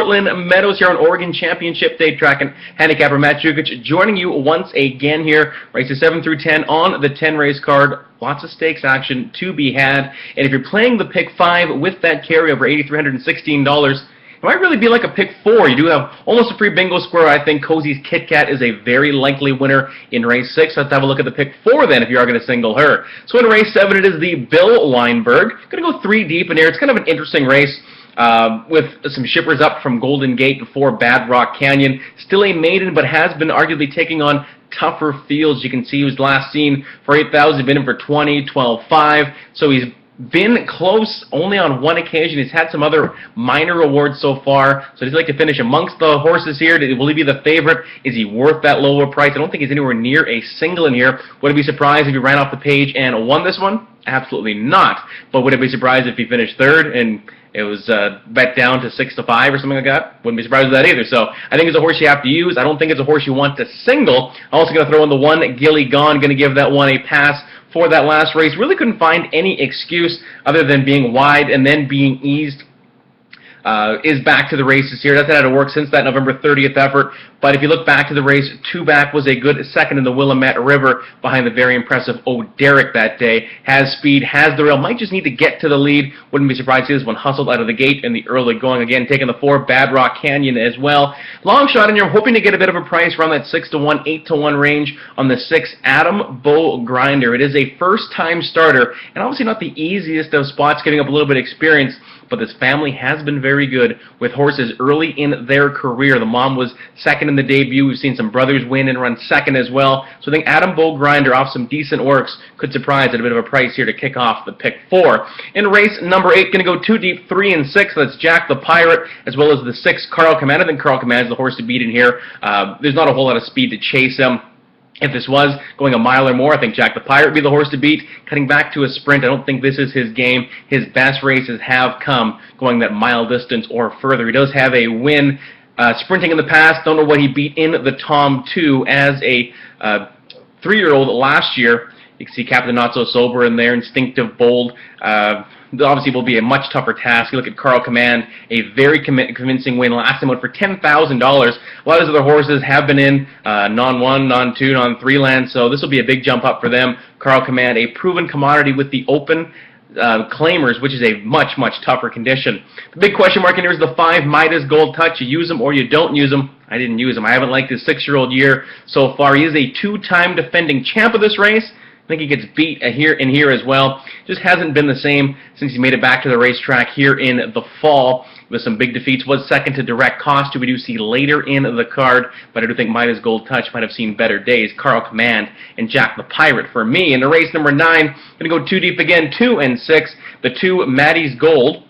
Portland Meadows here on Oregon Championship Day. Track and handicapper Matt Jukic joining you once again here. Races 7 through 10 on the 10 race card. Lots of stakes action to be had. And if you're playing the Pick 5 with that carryover, $8,316, it might really be like a Pick 4. You do have almost a free bingo square. I think Cozy's Kit Kat is a very likely winner in race 6. Let's have a look at the Pick 4 then if you are going to single her. So in race 7, it is the Bill Weinberg. Going to go 3 deep in here. It's kind of an interesting race. With some shippers up from Golden Gate before Bad Rock Canyon. Still a maiden, but has been arguably taking on tougher fields. You can see he was last seen for 8,000, been in for 20, 12.5. So he's been close only on one occasion. He's had some other minor awards so far, so he'd like to finish amongst the horses here. Will he be the favorite? Is he worth that lower price? I don't think he's anywhere near a single in here. Would I be surprised if he ran off the page and won this one? Absolutely not. But would I be surprised if he finished third and it was bet down to 6-5 or something like that? Wouldn't be surprised with that either. So I think it's a horse you have to use. I don't think it's a horse you want to single. I'm also going to throw in the one Gilly Gone. Going to give that one a pass for that last race. Really couldn't find any excuse other than being wide and then being eased. Is back to the races here. That's had to work since that November 30th effort. But if you look back to the race, 2 back was a good second in the Willamette River behind the very impressive O'Derrick that day. Has speed, has the rail, might just need to get to the lead. Wouldn't be surprised to see this one hustled out of the gate in the early going. Again, taking the 4, Bad Rock Canyon as well. Long shot in here, hoping to get a bit of a price around that 6-1, 8-1 range on the 6, Adam Bo Grinder. It is a first-time starter, and obviously not the easiest of spots, giving up a little bit of experience. But this family has been very good with horses early in their career. The mom was second in the debut. We've seen some brothers win and run second as well. So I think Adam Bo Grinder off some decent works could surprise at a bit of a price here to kick off the Pick 4. In race number 8, going to go 2 deep, 3 and 6. That's Jack the Pirate as well as the 6, Carl Command. I think Carl Command is the horse to beat in here. There's not a whole lot of speed to chase him. If this was going a mile or more, I think Jack the Pirate would be the horse to beat. Cutting back to a sprint, I don't think this is his game. His best races have come going that mile distance or further. He does have a win sprinting in the past. Don't know what he beat in the Tom 2 as a 3-year-old last year. You can see Captain Not So Sober in there, Instinctive Bold. Obviously will be a much tougher task. You look at Carl Command, a very convincing win last time out for $10,000. A lot of his other horses have been in non-1, non-2, non-3 land, so this will be a big jump up for them. Carl Command, a proven commodity with the open claimers, which is a much, much tougher condition. The big question mark in here is the 5, Midas Gold Touch. You use them or you don't use them. I didn't use him. I haven't liked his 6-year-old year so far. He is a 2-time defending champ of this race. I think he gets beat here as well. Just hasn't been the same since he made it back to the racetrack here in the fall with some big defeats. Was second to Direct Cost, who we do see later in the card, but I do think Midas Gold Touch might have seen better days. Carl Command and Jack the Pirate for me. In the race number 9, going to go 2 deep again, 2 and 6. The 2, Maddie's Gold,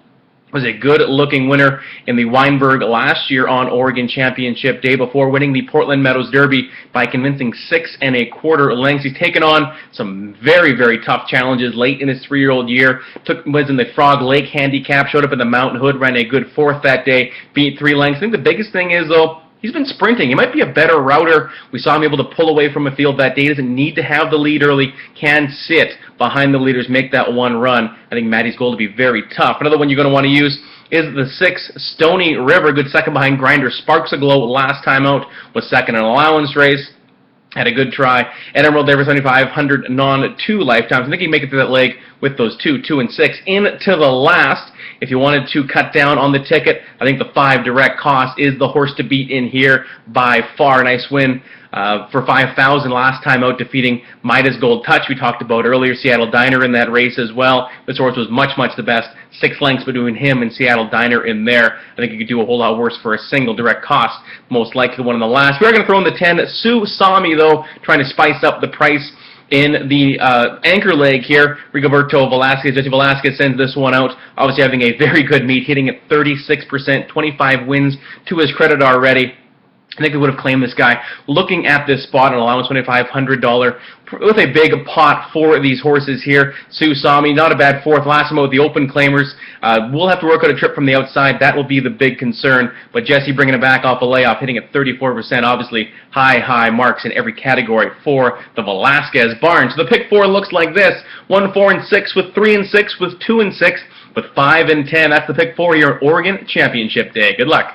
was a good-looking winner in the Weinberg last year on Oregon Championship Day before winning the Portland Meadows Derby by convincing 6 1/4 lengths. He's taken on some very, very tough challenges late in his 3-year-old year. Was in the Frog Lake Handicap, showed up in the Mountain Hood, ran a good 4th that day, beat 3 lengths. I think the biggest thing is, though, he's been sprinting. He might be a better router. We saw him able to pull away from a field that day. He doesn't need to have the lead early. Can sit behind the leaders, make that one run. I think Maddie's Gold will be very tough. Another one you're going to want to use is the 6, Stony River. Good second behind Grinder. Sparks Aglow last time out was second in an allowance race. Had a good try. And Emerald there for 7,500 non-2 lifetimes. I think he can make it through that leg with those 2, 2 and 6 into the last. If you wanted to cut down on the ticket, I think the 5, Direct Cost, is the horse to beat in here by far. Nice win for 5,000 last time out, defeating Midas Gold Touch. We talked about earlier, Seattle Diner in that race as well. This horse was much, much the best. 6 lengths between him and Seattle Diner in there. I think you could do a whole lot worse for a single. Direct Cost, most likely the one in the last. We are going to throw in the 10, Sue Sami, though, trying to spice up the price in the anchor leg here. Rigoberto Velasquez. Jesse Velasquez sends this one out. Obviously having a very good meet, hitting at 36%, 25 wins to his credit already. I think they would have claimed this guy. Looking at this spot, an allowance $2,500 with a big pot for these horses here. Sue Sami, not a bad 4th last time with the open claimers. We'll have to work out a trip from the outside. That will be the big concern. But Jesse bringing it back off a layoff, hitting at 34%. Obviously, high marks in every category for the Velasquez barn. So the Pick 4 looks like this. 1, 4, and 6 with 3 and 6 with 2 and 6 with 5 and 10. That's the Pick 4 here at Oregon Championship Day. Good luck.